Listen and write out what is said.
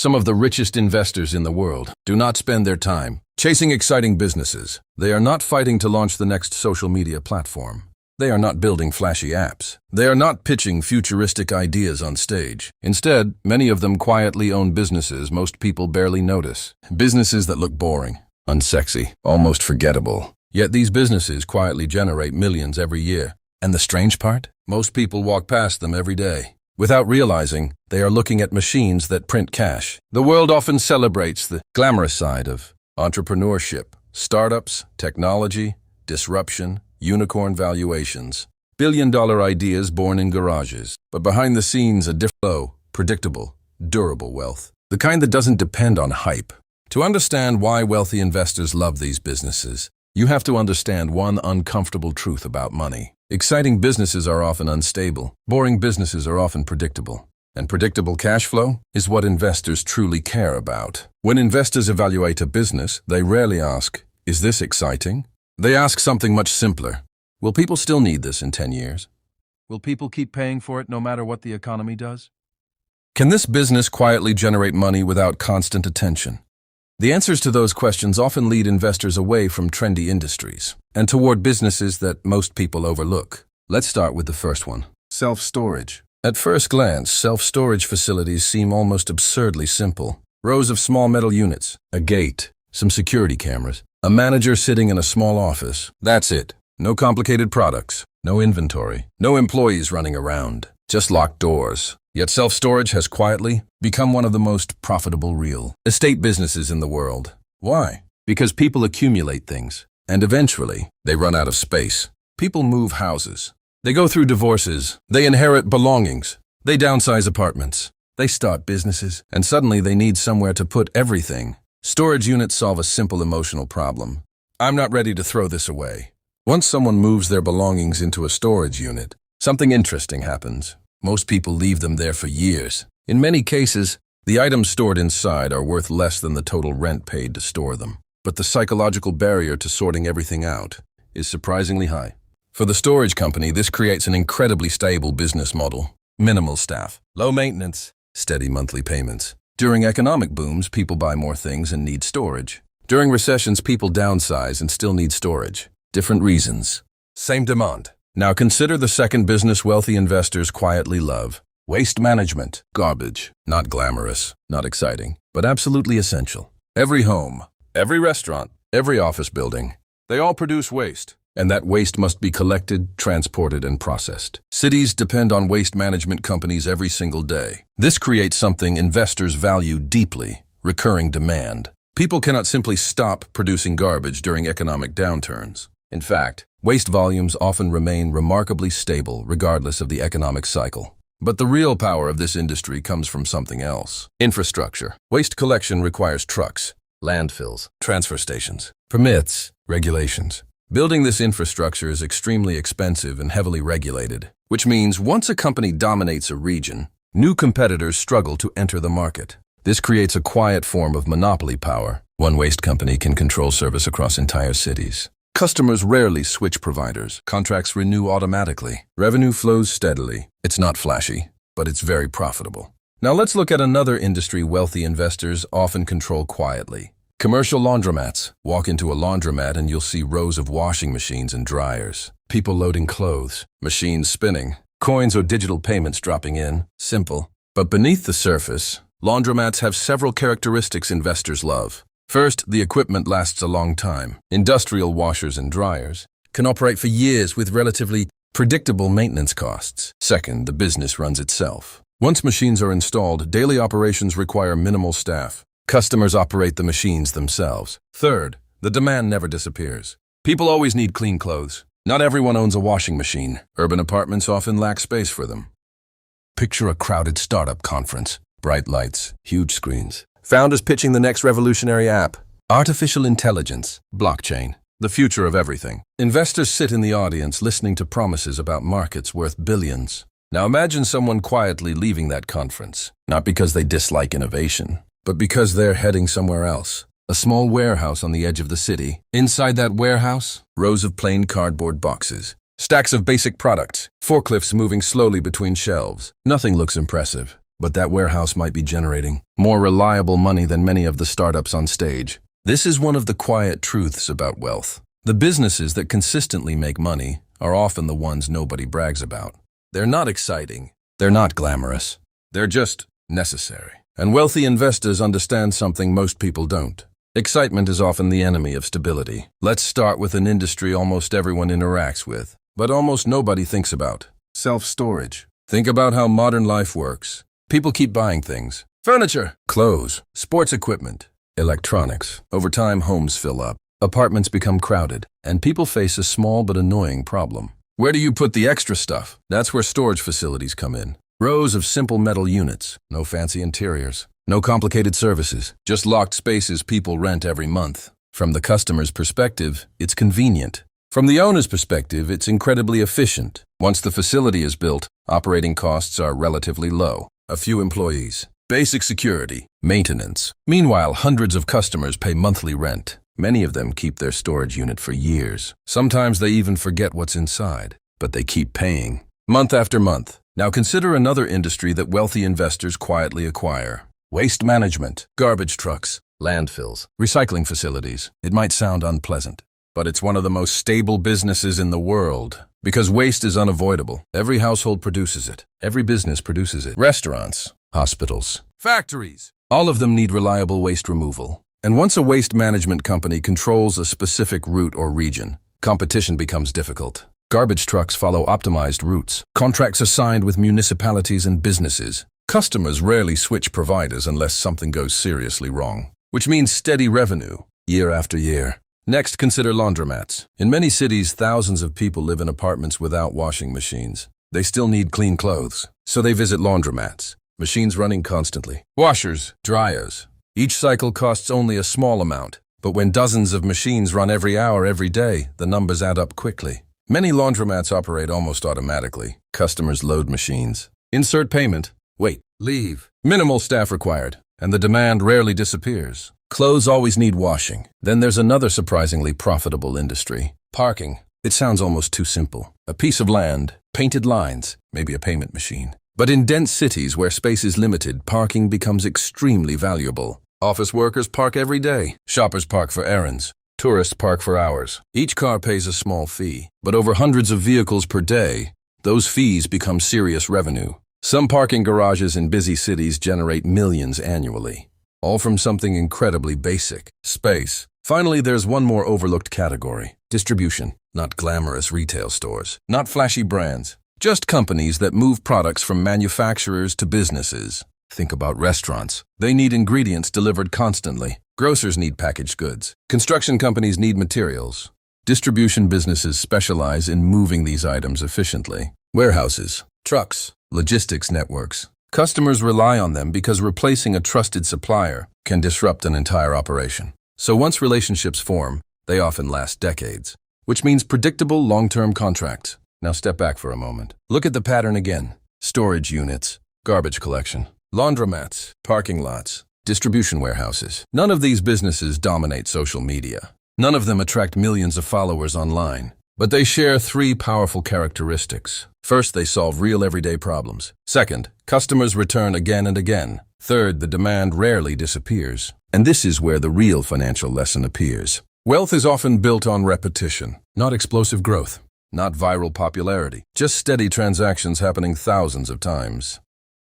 Some of the richest investors in the world do not spend their time chasing exciting businesses. They are not fighting to launch the next social media platform. They are not building flashy apps. They are not pitching futuristic ideas on stage. Instead, many of them quietly own businesses most people barely notice. Businesses that look boring, unsexy, almost forgettable. Yet these businesses quietly generate millions every year. And the strange part? Most people walk past them every day. Without realizing, they are looking at machines that print cash. The world often celebrates the glamorous side of entrepreneurship, startups, technology, disruption, unicorn valuations, billion-dollar ideas born in garages. But behind the scenes, a low, predictable, durable wealth. The kind that doesn't depend on hype. To understand why wealthy investors love these businesses, you have to understand one uncomfortable truth about money. Exciting businesses are often unstable. Boring businesses are often predictable. And predictable cash flow is what investors truly care about. When investors evaluate a business, they rarely ask, "Is this exciting?" They ask something much simpler. Will people still need this in 10 years? Will people keep paying for it no matter what the economy does? Can this business quietly generate money without constant attention? The answers to those questions often lead investors away from trendy industries and toward businesses that most people overlook. Let's start with the first one, self-storage. At first glance, self-storage facilities seem almost absurdly simple. Rows of small metal units, a gate, some security cameras, a manager sitting in a small office. That's it. No complicated products, no inventory, no employees running around, just locked doors. Yet self-storage has quietly become one of the most profitable real estate businesses in the world. Why? Because people accumulate things, and eventually they run out of space. People move houses. They go through divorces. They inherit belongings. They downsize apartments. They start businesses, and suddenly they need somewhere to put everything. Storage units solve a simple emotional problem. I'm not ready to throw this away. Once someone moves their belongings into a storage unit, something interesting happens. Most people leave them there for years. In many cases, the items stored inside are worth less than the total rent paid to store them. But the psychological barrier to sorting everything out is surprisingly high. For the storage company, this creates an incredibly stable business model. Minimal staff, low maintenance, steady monthly payments. During economic booms, people buy more things and need storage. During recessions, people downsize and still need storage. Different reasons. Same demand. Now consider the second business wealthy investors quietly love. Waste management. Garbage. Not glamorous, not exciting, but absolutely essential. Every home, every restaurant, every office building, they all produce waste. And that waste must be collected, transported, and processed. Cities depend on waste management companies every single day. This creates something investors value deeply, recurring demand. People cannot simply stop producing garbage during economic downturns. In fact, waste volumes often remain remarkably stable regardless of the economic cycle. But the real power of this industry comes from something else. Infrastructure. Waste collection requires trucks, landfills, transfer stations, permits, regulations. Building this infrastructure is extremely expensive and heavily regulated, which means once a company dominates a region, new competitors struggle to enter the market. This creates a quiet form of monopoly power. One waste company can control service across entire cities. Customers rarely switch providers. Contracts renew automatically. Revenue flows steadily. It's not flashy, but it's very profitable. Now let's look at another industry wealthy investors often control quietly. Commercial laundromats. Walk into a laundromat and you'll see rows of washing machines and dryers. People loading clothes, machines spinning, coins or digital payments dropping in. Simple. But beneath the surface, laundromats have several characteristics investors love. First, the equipment lasts a long time. Industrial washers and dryers can operate for years with relatively predictable maintenance costs. Second, the business runs itself. Once machines are installed, daily operations require minimal staff. Customers operate the machines themselves. Third, the demand never disappears. People always need clean clothes. Not everyone owns a washing machine. Urban apartments often lack space for them. Picture a crowded startup conference. Bright lights, huge screens. Founders pitching the next revolutionary app. Artificial intelligence, blockchain, the future of everything. Investors sit in the audience listening to promises about markets worth billions. Now imagine someone quietly leaving that conference, not because they dislike innovation, but because they're heading somewhere else. A small warehouse on the edge of the city. Inside that warehouse, rows of plain cardboard boxes. Stacks of basic products. Forklifts moving slowly between shelves. Nothing looks impressive. but that warehouse might be generating more reliable money than many of the startups on stage. This is one of the quiet truths about wealth. The businesses that consistently make money are often the ones nobody brags about. They're not exciting. They're not glamorous. They're just necessary. And wealthy investors understand something most people don't. Excitement is often the enemy of stability. Let's start with an industry almost everyone interacts with, but almost nobody thinks about: self-storage. Think about how modern life works. People keep buying things: furniture, clothes, sports equipment, electronics. Over time, homes fill up, apartments become crowded, and people face a small but annoying problem. Where do you put the extra stuff? That's where storage facilities come in. Rows of simple metal units, no fancy interiors, no complicated services, just locked spaces people rent every month. From the customer's perspective, it's convenient. From the owner's perspective, it's incredibly efficient. Once the facility is built, operating costs are relatively low. A few employees, basic security, maintenance. Meanwhile, hundreds of customers pay monthly rent. Many of them keep their storage unit for years. Sometimes they even forget what's inside, but they keep paying, month after month. Now consider another industry that wealthy investors quietly acquire: waste management, garbage trucks, landfills, recycling facilities. It might sound unpleasant, but it's one of the most stable businesses in the world. Because waste is unavoidable. Every household produces it. Every business produces it. Restaurants, hospitals, factories. All of them need reliable waste removal. And once a waste management company controls a specific route or region, competition becomes difficult. Garbage trucks follow optimized routes. Contracts are signed with municipalities and businesses. Customers rarely switch providers unless something goes seriously wrong, which means steady revenue, year after year. Next, consider laundromats. In many cities, thousands of people live in apartments without washing machines. They still need clean clothes, so they visit laundromats. Machines running constantly. Washers, dryers. Each cycle costs only a small amount, but when dozens of machines run every hour, every day, the numbers add up quickly. Many laundromats operate almost automatically. Customers load machines, insert payment, wait, leave. Minimal staff required, and the demand rarely disappears. Clothes always need washing. Then there's another surprisingly profitable industry: parking. It sounds almost too simple. A piece of land, painted lines, maybe a payment machine. But in dense cities where space is limited, parking becomes extremely valuable. Office workers park every day. Shoppers park for errands. Tourists park for hours. Each car pays a small fee, but over hundreds of vehicles per day, those fees become serious revenue. Some parking garages in busy cities generate millions annually, all from something incredibly basic: space. Finally, there's one more overlooked category: distribution. Not glamorous retail stores, not flashy brands, just companies that move products from manufacturers to businesses. Think about restaurants. They need ingredients delivered constantly. Grocers need packaged goods. Construction companies need materials. Distribution businesses specialize in moving these items efficiently. Warehouses, trucks, logistics networks. Customers rely on them because replacing a trusted supplier can disrupt an entire operation. So once relationships form, they often last decades, which means predictable long-term contracts. Now step back for a moment. Look at the pattern again: storage units, garbage collection, laundromats, parking lots, distribution warehouses. None of these businesses dominate social media. None of them attract millions of followers online. But they share three powerful characteristics. First, they solve real everyday problems. Second, customers return again and again. Third, the demand rarely disappears. And this is where the real financial lesson appears. Wealth is often built on repetition, not explosive growth, not viral popularity, just steady transactions happening thousands of times.